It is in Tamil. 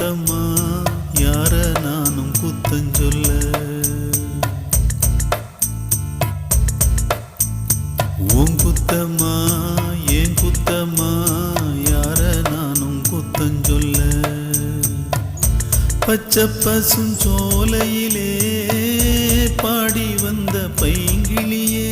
குத்தம்மா யார நானும் குத்தஞ்சொல்ல உன் குத்தம்மா ஏன் குத்தம்மா யார நானும் குத்தஞ்சொல்ல பச்சை பசுஞ்சோலையிலே பாடி வந்த பைங்கிளியே